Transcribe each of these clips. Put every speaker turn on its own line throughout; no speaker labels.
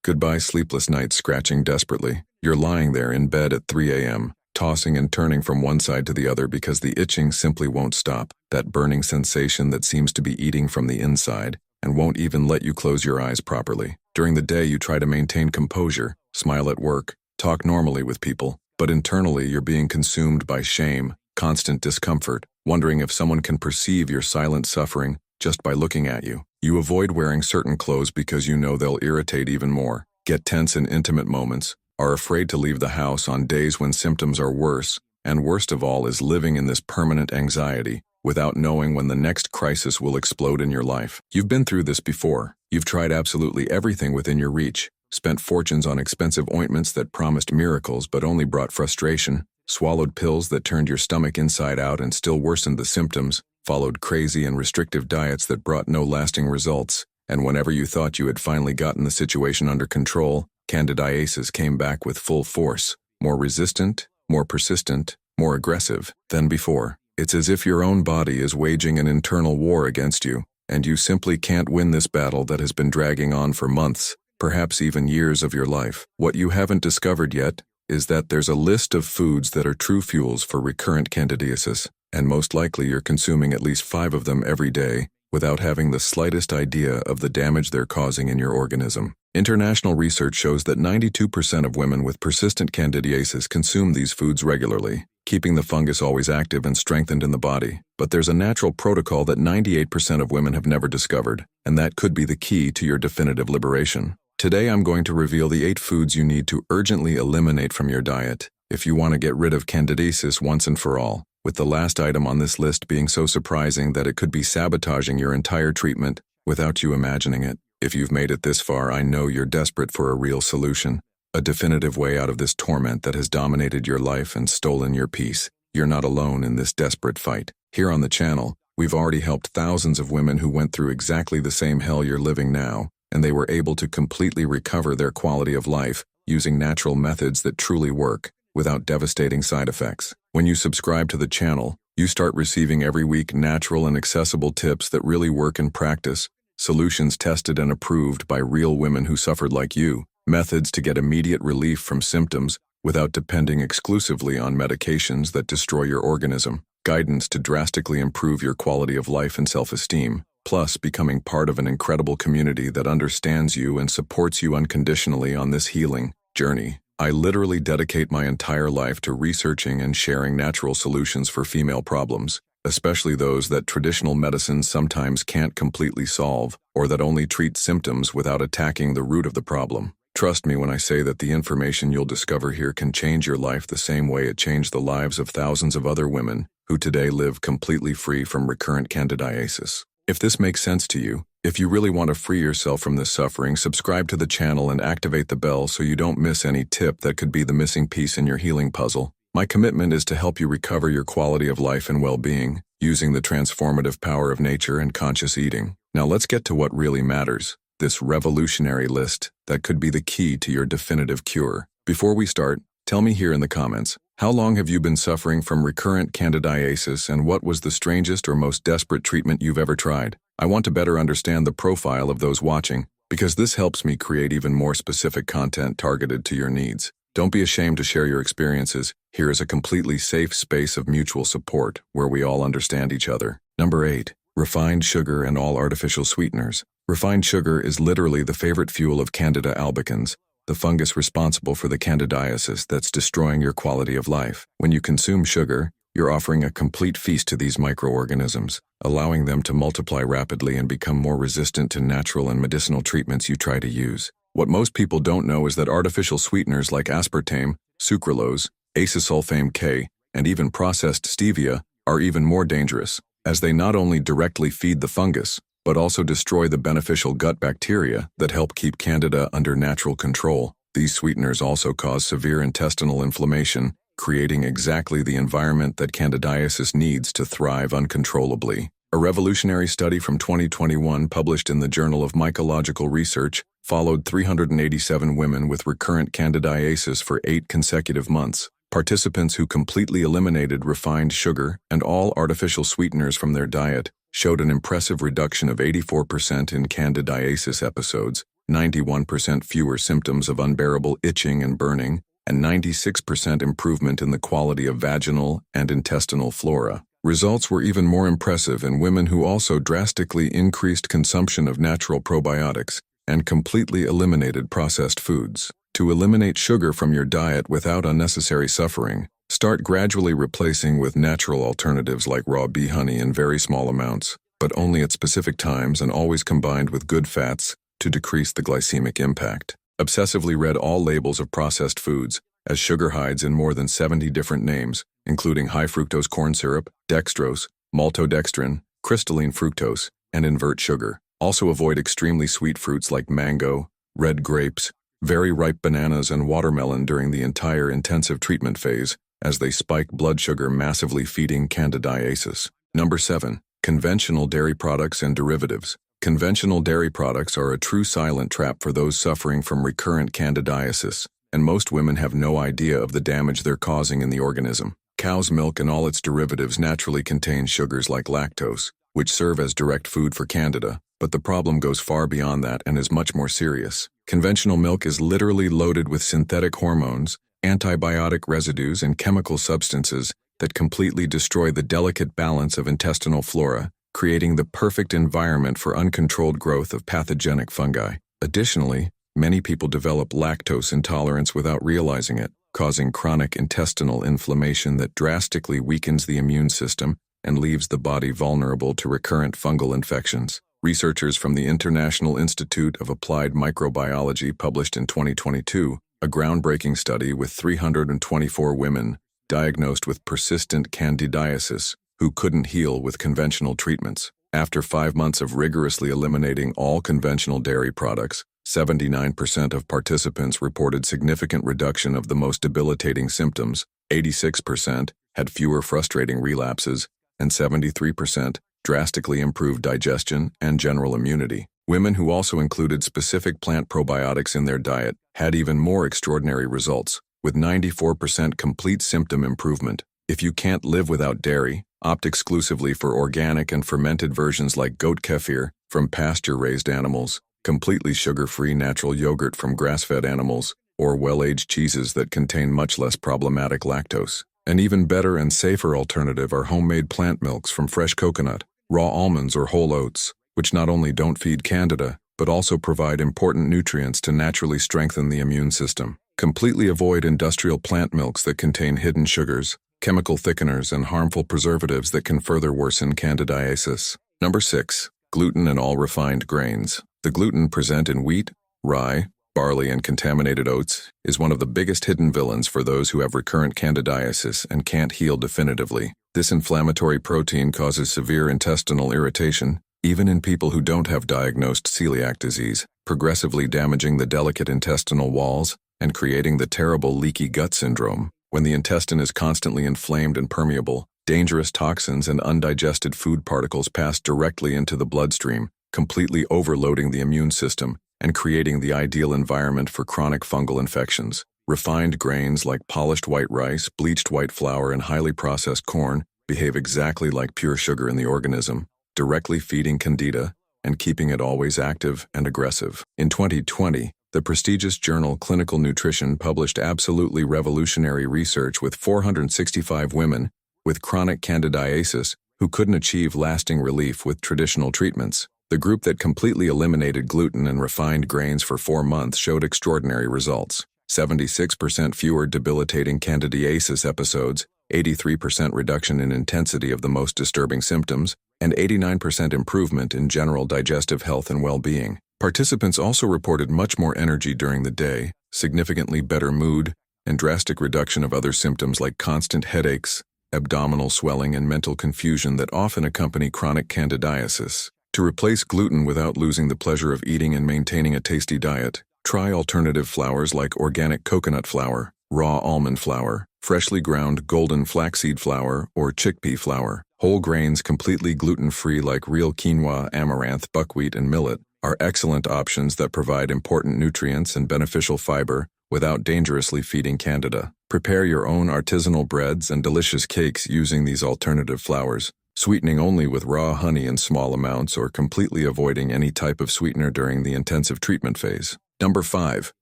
Goodbye sleepless nights scratching desperately. You're lying there in bed at 3 a.m., tossing and turning from one side to the other because the itching simply won't stop, that burning sensation that seems to be eating from the inside and won't even let you close your eyes properly. During the day you try to maintain composure, smile at work, talk normally with people, but internally you're being consumed by shame, constant discomfort, wondering if someone can perceive your silent suffering just by looking at you. You avoid wearing certain clothes because you know they'll irritate even more, get tense in intimate moments, are afraid to leave the house on days when symptoms are worse, and worst of all is living in this permanent anxiety without knowing when the next crisis will explode in your life. You've been through this before. You've tried absolutely everything within your reach, spent fortunes on expensive ointments that promised miracles but only brought frustration, swallowed pills that turned your stomach inside out and still worsened the symptoms, followed crazy and restrictive diets that brought no lasting results, and whenever you thought you had finally gotten the situation under control, Candidiasis came back with full force, more resistant, more persistent, more aggressive than before. It's as if your own body is waging an internal war against you, and you simply can't win this battle that has been dragging on for months, perhaps even years of your life. What you haven't discovered yet is that there's a list of foods that are true fuels for recurrent candidiasis, and most likely you're consuming at least 5 of them every day without having the slightest idea of the damage they're causing in your organism. International research shows that 92% of women with persistent candidiasis consume these foods regularly, keeping the fungus always active and strengthened in the body. But there's a natural protocol that 98% of women have never discovered, and that could be the key to your definitive liberation. Today I'm going to reveal the 8 foods you need to urgently eliminate from your diet if you want to get rid of candidiasis once and for all, with the last item on this list being so surprising that it could be sabotaging your entire treatment without you imagining it. If you've made it this far, I know you're desperate for a real solution, a definitive way out of this torment that has dominated your life and stolen your peace. You're not alone in this desperate fight. Here on the channel, we've already helped thousands of women who went through exactly the same hell you're living now, and they were able to completely recover their quality of life using natural methods that truly work, without devastating side effects. When you subscribe to the channel, you start receiving every week natural and accessible tips that really work in practice, solutions tested and approved by real women who suffered like you, methods to get immediate relief from symptoms without depending exclusively on medications that destroy your organism, guidance to drastically improve your quality of life and self-esteem, plus becoming part of an incredible community that understands you and supports you unconditionally on this healing journey. I literally dedicate my entire life to researching and sharing natural solutions for female problems, especially those that traditional medicines sometimes can't completely solve, or that only treat symptoms without attacking the root of the problem. Trust me when I say that the information you'll discover here can change your life the same way it changed the lives of thousands of other women who today live completely free from recurrent candidiasis. If this makes sense to you, if you really want to free yourself from this suffering, subscribe to the channel and activate the bell so you don't miss any tip that could be the missing piece in your healing puzzle. My commitment is to help you recover your quality of life and well-being, using the transformative power of nature and conscious eating. Now let's get to what really matters, this revolutionary list that could be the key to your definitive cure. Before we start, tell me here in the comments, how long have you been suffering from recurrent candidiasis and what was the strangest or most desperate treatment you've ever tried? I want to better understand the profile of those watching, because this helps me create even more specific content targeted to your needs. Don't be ashamed to share your experiences. Here is a completely safe space of mutual support where we all understand each other. Number 8. Refined sugar and all artificial sweeteners. Refined sugar is literally the favorite fuel of Candida albicans, the fungus responsible for the candidiasis that's destroying your quality of life. When you consume sugar, you're offering a complete feast to these microorganisms, allowing them to multiply rapidly and become more resistant to natural and medicinal treatments you try to use. What most people don't know is that artificial sweeteners like aspartame, sucralose, acesulfame K, and even processed stevia are even more dangerous, as they not only directly feed the fungus, but also destroy the beneficial gut bacteria that help keep Candida under natural control. These sweeteners also cause severe intestinal inflammation, creating exactly the environment that candidiasis needs to thrive uncontrollably. A revolutionary study from 2021 published in the Journal of Mycological Research followed 387 women with recurrent candidiasis for 8 consecutive months. Participants who completely eliminated refined sugar and all artificial sweeteners from their diet showed an impressive reduction of 84% in candidiasis episodes, 91% fewer symptoms of unbearable itching and burning, and 96% improvement in the quality of vaginal and intestinal flora. Results were even more impressive in women who also drastically increased consumption of natural probiotics and completely eliminated processed foods. To eliminate sugar from your diet without unnecessary suffering, start gradually replacing with natural alternatives like raw bee honey in very small amounts, but only at specific times and always combined with good fats to decrease the glycemic impact. Obsessively read all labels of processed foods, as sugar hides in more than 70 different names, including high fructose corn syrup, dextrose, maltodextrin, crystalline fructose, and invert sugar. Also avoid extremely sweet fruits like mango, red grapes, very ripe bananas, and watermelon during the entire intensive treatment phase, as they spike blood sugar, massively feeding candidiasis. Number 7. Conventional dairy products and derivatives. Conventional dairy products are a true silent trap for those suffering from recurrent candidiasis, and most women have no idea of the damage they're causing in the organism. Cow's milk and all its derivatives naturally contain sugars like lactose, which serve as direct food for Candida, but the problem goes far beyond that and is much more serious. Conventional milk is literally loaded with synthetic hormones, antibiotic residues, and chemical substances that completely destroy the delicate balance of intestinal flora, creating the perfect environment for uncontrolled growth of pathogenic fungi. Additionally, many people develop lactose intolerance without realizing it, causing chronic intestinal inflammation that drastically weakens the immune system and leaves the body vulnerable to recurrent fungal infections. Researchers from the International Institute of Applied Microbiology published in 2022 a groundbreaking study with 324 women diagnosed with persistent candidiasis who couldn't heal with conventional treatments. After 5 months of rigorously eliminating all conventional dairy products, 79% of participants reported significant reduction of the most debilitating symptoms, 86% had fewer frustrating relapses, and 73% drastically improved digestion and general immunity. Women who also included specific plant probiotics in their diet had even more extraordinary results, with 94% complete symptom improvement. If you can't live without dairy, opt exclusively for organic and fermented versions like goat kefir from pasture-raised animals, completely sugar-free natural yogurt from grass-fed animals, or well-aged cheeses that contain much less problematic lactose. An even better and safer alternative are homemade plant milks from fresh coconut, raw almonds, or whole oats, which not only don't feed Candida, but also provide important nutrients to naturally strengthen the immune system. Completely avoid industrial plant milks that contain hidden sugars, chemical thickeners, and harmful preservatives that can further worsen candidiasis. Number 6. Gluten and all refined grains. The gluten present in wheat, rye, barley, and contaminated oats is one of the biggest hidden villains for those who have recurrent candidiasis and can't heal definitively. This inflammatory protein causes severe intestinal irritation, even in people who don't have diagnosed celiac disease, progressively damaging the delicate intestinal walls and creating the terrible leaky gut syndrome. When the intestine is constantly inflamed and permeable, dangerous toxins and undigested food particles pass directly into the bloodstream, completely overloading the immune system and creating the ideal environment for chronic fungal infections. Refined grains like polished white rice, bleached white flour, and highly processed corn behave exactly like pure sugar in the organism, directly feeding Candida and keeping it always active and aggressive. In 2020, the prestigious journal Clinical Nutrition published absolutely revolutionary research with 465 women with chronic candidiasis who couldn't achieve lasting relief with traditional treatments. The group that completely eliminated gluten and refined grains for 4 months showed extraordinary results. 76% fewer debilitating candidiasis episodes, 83% reduction in intensity of the most disturbing symptoms, and 89% improvement in general digestive health and well-being. Participants also reported much more energy during the day, significantly better mood, and drastic reduction of other symptoms like constant headaches, abdominal swelling, and mental confusion that often accompany chronic candidiasis. To replace gluten without losing the pleasure of eating and maintaining a tasty diet, try alternative flours like organic coconut flour, raw almond flour, freshly ground golden flaxseed flour, or chickpea flour. Whole grains completely gluten-free like real quinoa, amaranth, buckwheat, and millet are excellent options that provide important nutrients and beneficial fiber without dangerously feeding Candida. Prepare your own artisanal breads and delicious cakes using these alternative flours. sweetening only with raw honey in small amounts or completely avoiding any type of sweetener during the intensive treatment phase. Number 5.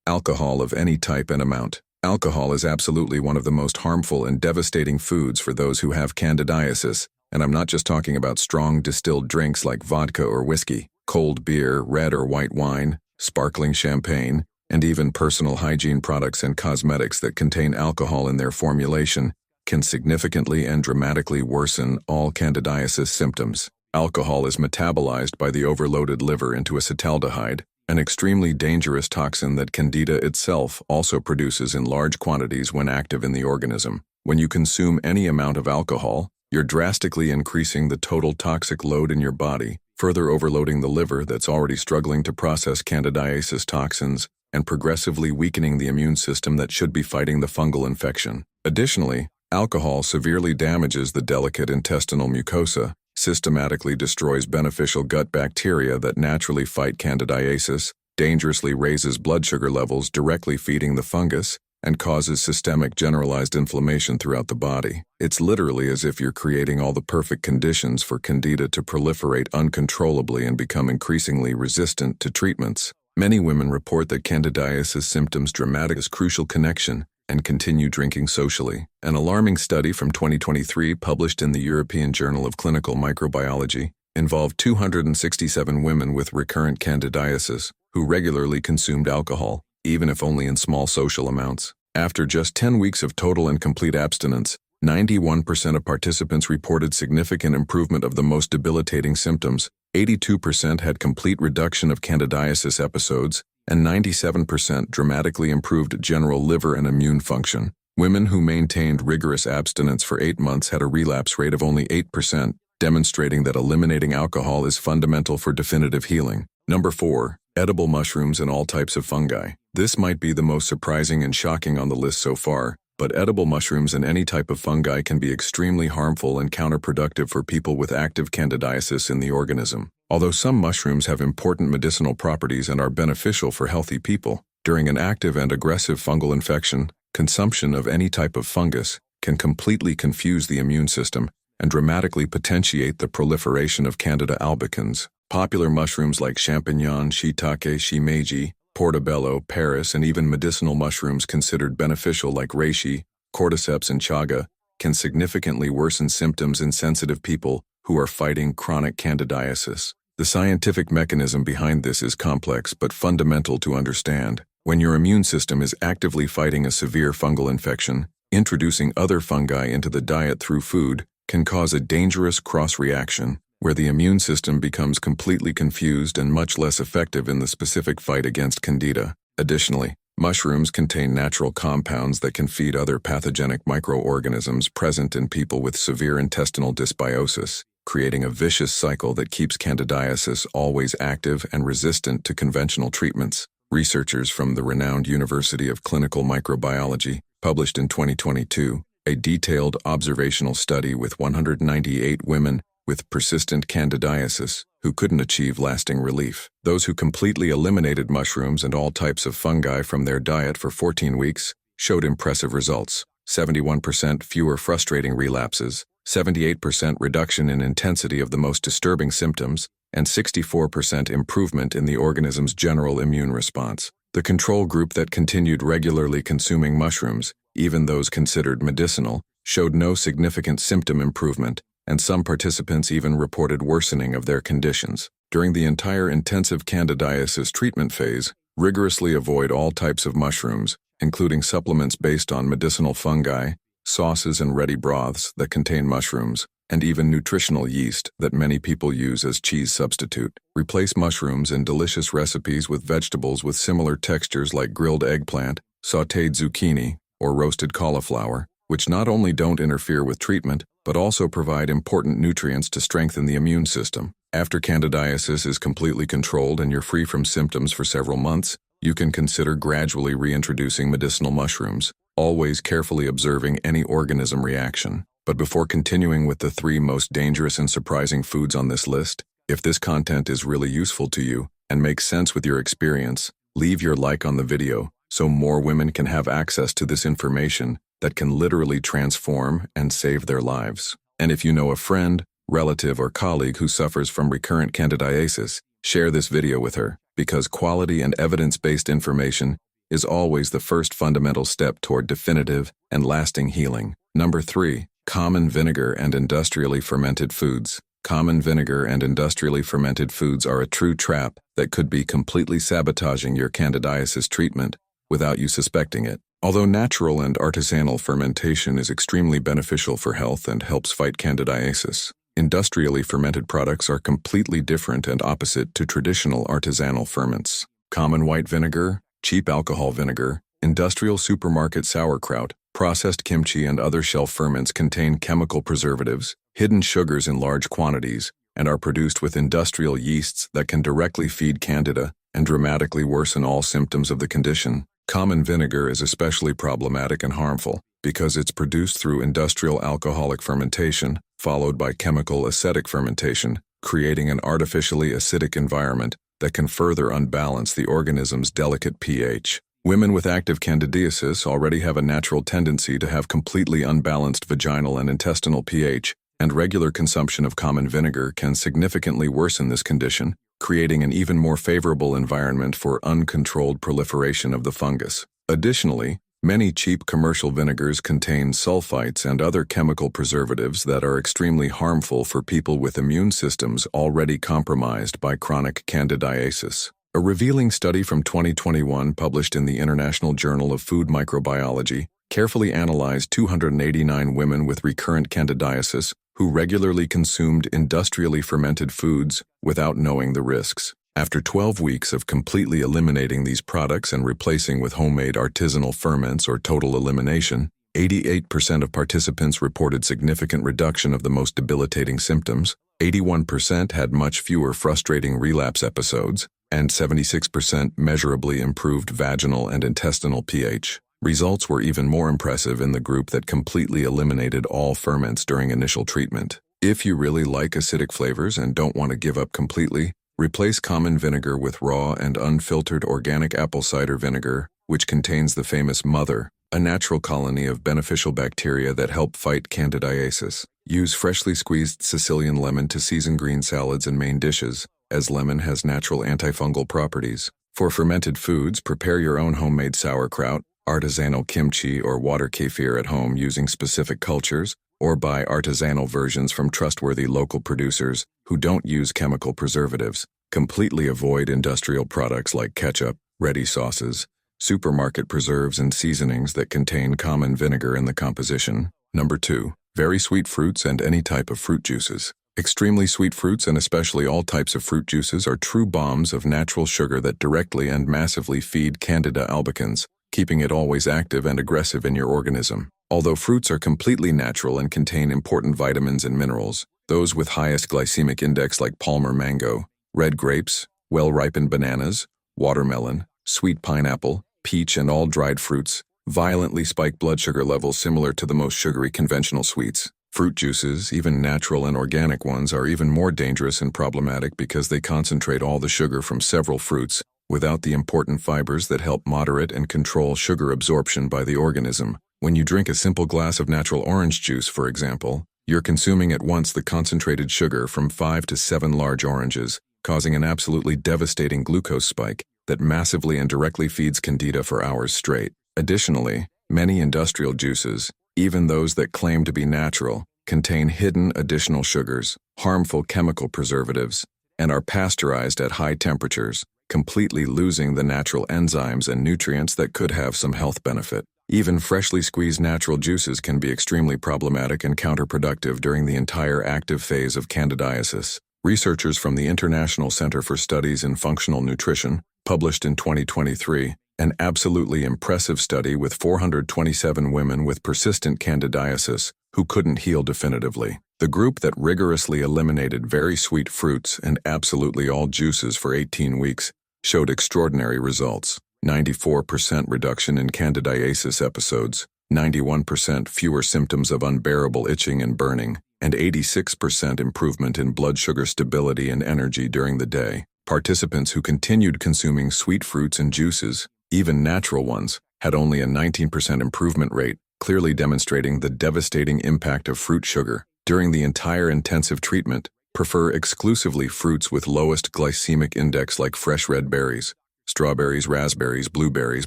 Alcohol of any type and amount. Alcohol is absolutely one of the most harmful and devastating foods for those who have candidiasis, and I'm not just talking about strong distilled drinks like vodka or whiskey, cold beer, red or white wine, sparkling champagne, and even personal hygiene products and cosmetics that contain alcohol in their formulation can significantly and dramatically worsen all candidiasis symptoms. Alcohol is metabolized by the overloaded liver into acetaldehyde, an extremely dangerous toxin that Candida itself also produces in large quantities when active in the organism. When you consume any amount of alcohol, you're drastically increasing the total toxic load in your body, further overloading the liver that's already struggling to process candidiasis toxins and progressively weakening the immune system that should be fighting the fungal infection. Additionally, alcohol severely damages the delicate intestinal mucosa, systematically destroys beneficial gut bacteria that naturally fight candidiasis, dangerously raises blood sugar levels directly feeding the fungus, and causes systemic generalized inflammation throughout the body. It's literally as if you're creating all the perfect conditions for Candida to proliferate uncontrollably and become increasingly resistant to treatments. Many women report that candidiasis symptoms dramatic as crucial connection and continue drinking socially. An alarming study from 2023 published in the European Journal of Clinical Microbiology involved 267 women with recurrent candidiasis who regularly consumed alcohol, even if only in small social amounts. After just 10 weeks of total and complete abstinence, 91% of participants reported significant improvement of the most debilitating symptoms, 82% had complete reduction of candidiasis episodes, and 97% dramatically improved general liver and immune function. Women who maintained rigorous abstinence for 8 months had a relapse rate of only 8%, demonstrating that eliminating alcohol is fundamental for definitive healing. Number 4. Edible mushrooms and all types of fungi. This might be the most surprising and shocking on the list so far, but edible mushrooms and any type of fungi can be extremely harmful and counterproductive for people with active candidiasis in the organism. Although some mushrooms have important medicinal properties and are beneficial for healthy people, during an active and aggressive fungal infection, consumption of any type of fungus can completely confuse the immune system and dramatically potentiate the proliferation of Candida albicans. Popular mushrooms like champignon, shiitake, shimeji, portobello, Paris, and even medicinal mushrooms considered beneficial like reishi, cordyceps, and chaga can significantly worsen symptoms in sensitive people who are fighting chronic candidiasis. The scientific mechanism behind this is complex but fundamental to understand. When your immune system is actively fighting a severe fungal infection, introducing other fungi into the diet through food can cause a dangerous cross-reaction where the immune system becomes completely confused and much less effective in the specific fight against Candida. Additionally, mushrooms contain natural compounds that can feed other pathogenic microorganisms present in people with severe intestinal dysbiosis, creating a vicious cycle that keeps candidiasis always active and resistant to conventional treatments. Researchers from the renowned University of Clinical Microbiology published in 2022 a detailed observational study with 198 women with persistent candidiasis who couldn't achieve lasting relief. Those who completely eliminated mushrooms and all types of fungi from their diet for 14 weeks showed impressive results: 71% fewer frustrating relapses, 78% reduction in intensity of the most disturbing symptoms, and 64% improvement in the organism's general immune response. The control group that continued regularly consuming mushrooms, even those considered medicinal, showed no significant symptom improvement, and some participants even reported worsening of their conditions. During the entire intensive candidiasis treatment phase, rigorously avoid all types of mushrooms, including supplements based on medicinal fungi, sauces and ready broths that contain mushrooms, and even nutritional yeast that many people use as cheese substitute. Replace mushrooms in delicious recipes with vegetables with similar textures like grilled eggplant, sautéed zucchini, or roasted cauliflower, which not only don't interfere with treatment, but also provide important nutrients to strengthen the immune system. After candidiasis is completely controlled and you're free from symptoms for several months, you can consider gradually reintroducing medicinal mushrooms, always carefully observing any organism reaction. But before continuing with the 3 most dangerous and surprising foods on this list, if this content is really useful to you and makes sense with your experience, leave your like on the video so more women can have access to this information that can literally transform and save their lives. And if you know a friend, relative, or colleague who suffers from recurrent candidiasis, share this video with her, because quality and evidence-based information is always the first fundamental step toward definitive and lasting healing. Number 3. Common vinegar and industrially fermented foods. Common vinegar and industrially fermented foods are a true trap that could be completely sabotaging your candidiasis treatment without you suspecting it. Although natural and artisanal fermentation is extremely beneficial for health and helps fight candidiasis, industrially fermented products are completely different and opposite to traditional artisanal ferments. Common white vinegar, cheap alcohol vinegar, industrial supermarket sauerkraut, processed kimchi, and other shelf ferments contain chemical preservatives, hidden sugars in large quantities, and are produced with industrial yeasts that can directly feed candida and dramatically worsen all symptoms of the condition. Common vinegar is especially problematic and harmful because it's produced through industrial alcoholic fermentation, followed by chemical acetic fermentation, creating an artificially acidic environment that can further unbalance the organism's delicate pH. Women with active candidiasis already have a natural tendency to have completely unbalanced vaginal and intestinal pH, and regular consumption of common vinegar can significantly worsen this condition, creating an even more favorable environment for uncontrolled proliferation of the fungus. Additionally, many cheap commercial vinegars contain sulfites and other chemical preservatives that are extremely harmful for people with immune systems already compromised by chronic candidiasis. A revealing study from 2021 published in the International Journal of Food Microbiology carefully analyzed 289 women with recurrent candidiasis who regularly consumed industrially fermented foods without knowing the risks. After 12 weeks of completely eliminating these products and replacing with homemade artisanal ferments or total elimination, 88% of participants reported significant reduction of the most debilitating symptoms, 81% had much fewer frustrating relapse episodes, and 76% measurably improved vaginal and intestinal pH. Results were even more impressive in the group that completely eliminated all ferments during initial treatment. If you really like acidic flavors and don't want to give up completely, replace common vinegar with raw and unfiltered organic apple cider vinegar, which contains the famous mother, a natural colony of beneficial bacteria that help fight candidiasis. Use freshly squeezed Sicilian lemon to season green salads and main dishes, as lemon has natural antifungal properties. For fermented foods, prepare your own homemade sauerkraut, artisanal kimchi, or water kefir at home using specific cultures, or buy artisanal versions from trustworthy local producers who don't use chemical preservatives. Completely avoid industrial products like ketchup, ready sauces, supermarket preserves, and seasonings that contain common vinegar in the composition. Number 2. Very sweet fruits and any type of fruit juices. Extremely sweet fruits, and especially all types of fruit juices, are true bombs of natural sugar that directly and massively feed Candida albicans, keeping it always active and aggressive in your organism. Although fruits are completely natural and contain important vitamins and minerals, those with highest glycemic index like Palmer mango, red grapes, well-ripened bananas, watermelon, sweet pineapple, peach, and all dried fruits violently spike blood sugar levels similar to the most sugary conventional sweets. Fruit juices, even natural and organic ones, are even more dangerous and problematic because they concentrate all the sugar from several fruits without the important fibers that help moderate and control sugar absorption by the organism. When you drink a simple glass of natural orange juice, for example, you're consuming at once the concentrated sugar from 5 to 7 large oranges, causing an absolutely devastating glucose spike that massively and directly feeds Candida for hours straight. Additionally, many industrial juices, even those that claim to be natural, contain hidden additional sugars, harmful chemical preservatives, and are pasteurized at high temperatures, completely losing the natural enzymes and nutrients that could have some health benefit. Even freshly squeezed natural juices can be extremely problematic and counterproductive during the entire active phase of candidiasis. Researchers from the International Center for Studies in Functional Nutrition published in 2023 an absolutely impressive study with 427 women with persistent candidiasis who couldn't heal definitively. The group that rigorously eliminated very sweet fruits and absolutely all juices for 18 weeks showed extraordinary results. 94% reduction in candidiasis episodes, 91% fewer symptoms of unbearable itching and burning, and 86% improvement in blood sugar stability and energy during the day. Participants who continued consuming sweet fruits and juices, even natural ones, had only a 19% improvement rate, clearly demonstrating the devastating impact of fruit sugar. During the entire intensive treatment, prefer exclusively fruits with lowest glycemic index like fresh red berries, strawberries, raspberries, blueberries,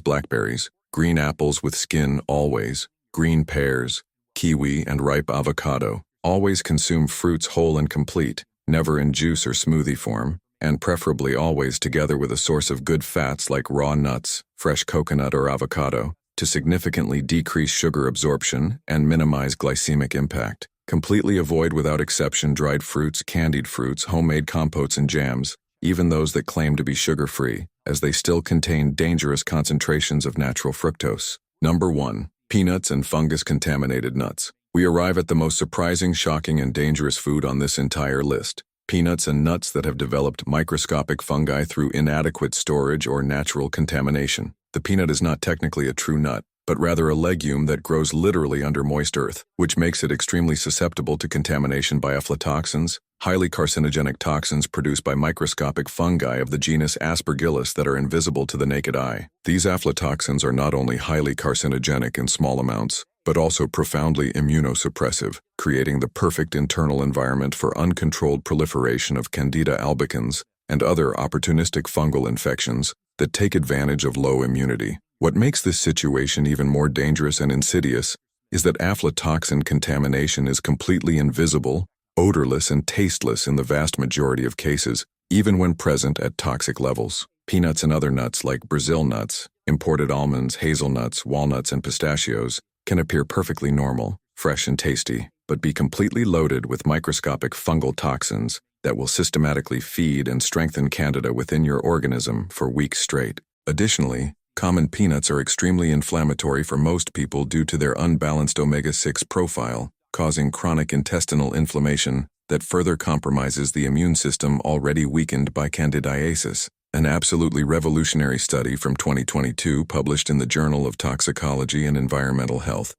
blackberries, green apples with skin always, green pears, kiwi, and ripe avocado. Always consume fruits whole and complete, never in juice or smoothie form, and preferably always together with a source of good fats like raw nuts, fresh coconut or avocado, to significantly decrease sugar absorption and minimize glycemic impact. Completely avoid without exception dried fruits, candied fruits, homemade compotes and jams, even those that claim to be sugar-free, as they still contain dangerous concentrations of natural fructose. Number 1. Peanuts and fungus-contaminated nuts. We arrive at the most surprising, shocking, and dangerous food on this entire list. Peanuts and nuts that have developed microscopic fungi through inadequate storage or natural contamination. The peanut is not technically a true nut, but rather a legume that grows literally under moist earth, which makes it extremely susceptible to contamination by aflatoxins, highly carcinogenic toxins produced by microscopic fungi of the genus Aspergillus that are invisible to the naked eye. These aflatoxins are not only highly carcinogenic in small amounts, but also profoundly immunosuppressive, creating the perfect internal environment for uncontrolled proliferation of Candida albicans and other opportunistic fungal infections that take advantage of low immunity. What makes this situation even more dangerous and insidious is that aflatoxin contamination is completely invisible, odorless, and tasteless in the vast majority of cases, even when present at toxic levels. Peanuts and other nuts like Brazil nuts, imported almonds, hazelnuts, walnuts, and pistachios can appear perfectly normal, fresh, and tasty, but be completely loaded with microscopic fungal toxins that will systematically feed and strengthen Candida within your organism for weeks straight. Additionally, common peanuts are extremely inflammatory for most people due to their unbalanced omega-6 profile, causing chronic intestinal inflammation that further compromises the immune system already weakened by Candidiasis. An absolutely revolutionary study from 2022 published in the Journal of Toxicology and Environmental Health,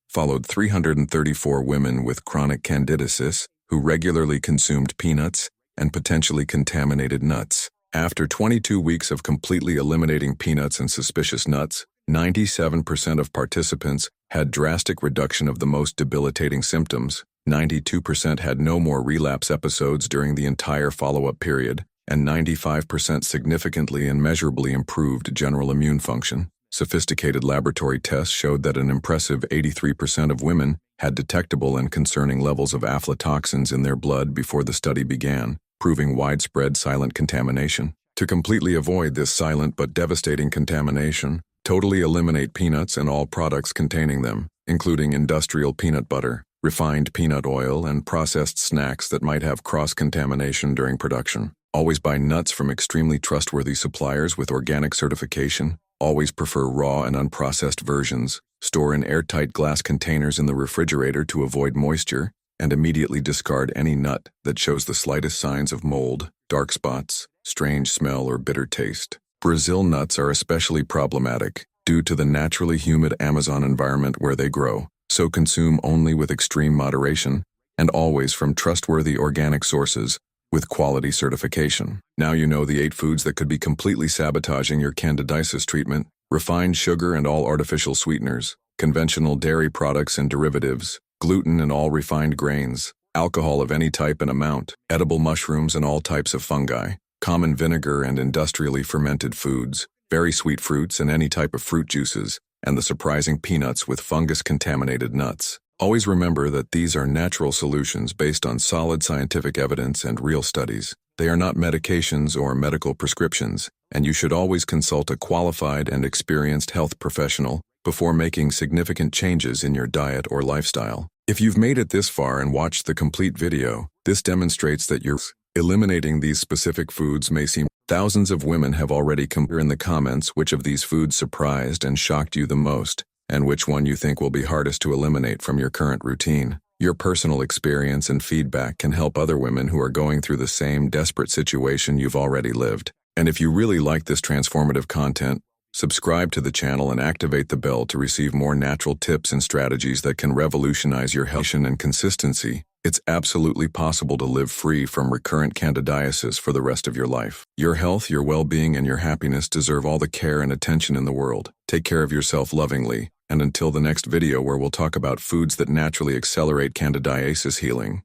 followed 334 women with chronic candidiasis who regularly consumed peanuts and potentially contaminated nuts. After 22 weeks of completely eliminating peanuts and suspicious nuts, 97% of participants had drastic reduction of the most debilitating symptoms, 92% had no more relapse episodes during the entire follow-up period, and 95% significantly and measurably improved general immune function. Sophisticated laboratory tests showed that an impressive 83% of women had detectable and concerning levels of aflatoxins in their blood before the study began, proving widespread silent contamination. To completely avoid this silent but devastating contamination, totally eliminate peanuts and all products containing them, including industrial peanut butter, refined peanut oil, and processed snacks that might have cross-contamination during production. Always buy nuts from extremely trustworthy suppliers with organic certification. Always prefer raw and unprocessed versions. Store in airtight glass containers in the refrigerator to avoid moisture, and immediately discard any nut that shows the slightest signs of mold, dark spots, strange smell, or bitter taste. Brazil nuts are especially problematic due to the naturally humid Amazon environment where they grow, so consume only with extreme moderation and always from trustworthy organic sources with quality certification. Now you know the 8 foods that could be completely sabotaging your candidiasis treatment: refined sugar and all artificial sweeteners, conventional dairy products and derivatives, gluten and all refined grains, alcohol of any type and amount, edible mushrooms and all types of fungi, common vinegar and industrially fermented foods, very sweet fruits and any type of fruit juices, and the surprising peanuts with fungus-contaminated nuts. Always remember that these are natural solutions based on solid scientific evidence and real studies. They are not medications or medical prescriptions, and you should always consult a qualified and experienced health professional before making significant changes in your diet or lifestyle. If you've made it this far and watched the complete video, this demonstrates that you're eliminating these specific foods may seem. Thousands of women have already come in the comments which of these foods surprised and shocked you the most, and which one you think will be hardest to eliminate from your current routine. Your personal experience and feedback can help other women who are going through the same desperate situation you've already lived. And if you really like this transformative content, subscribe to the channel and activate the bell to receive more natural tips and strategies that can revolutionize your health and consistency. It's absolutely possible to live free from recurrent candidiasis for the rest of your life. Your health, your well-being, and your happiness deserve all the care and attention in the world. Take care of yourself lovingly, And until the next video where we'll talk about foods that naturally accelerate candidiasis healing.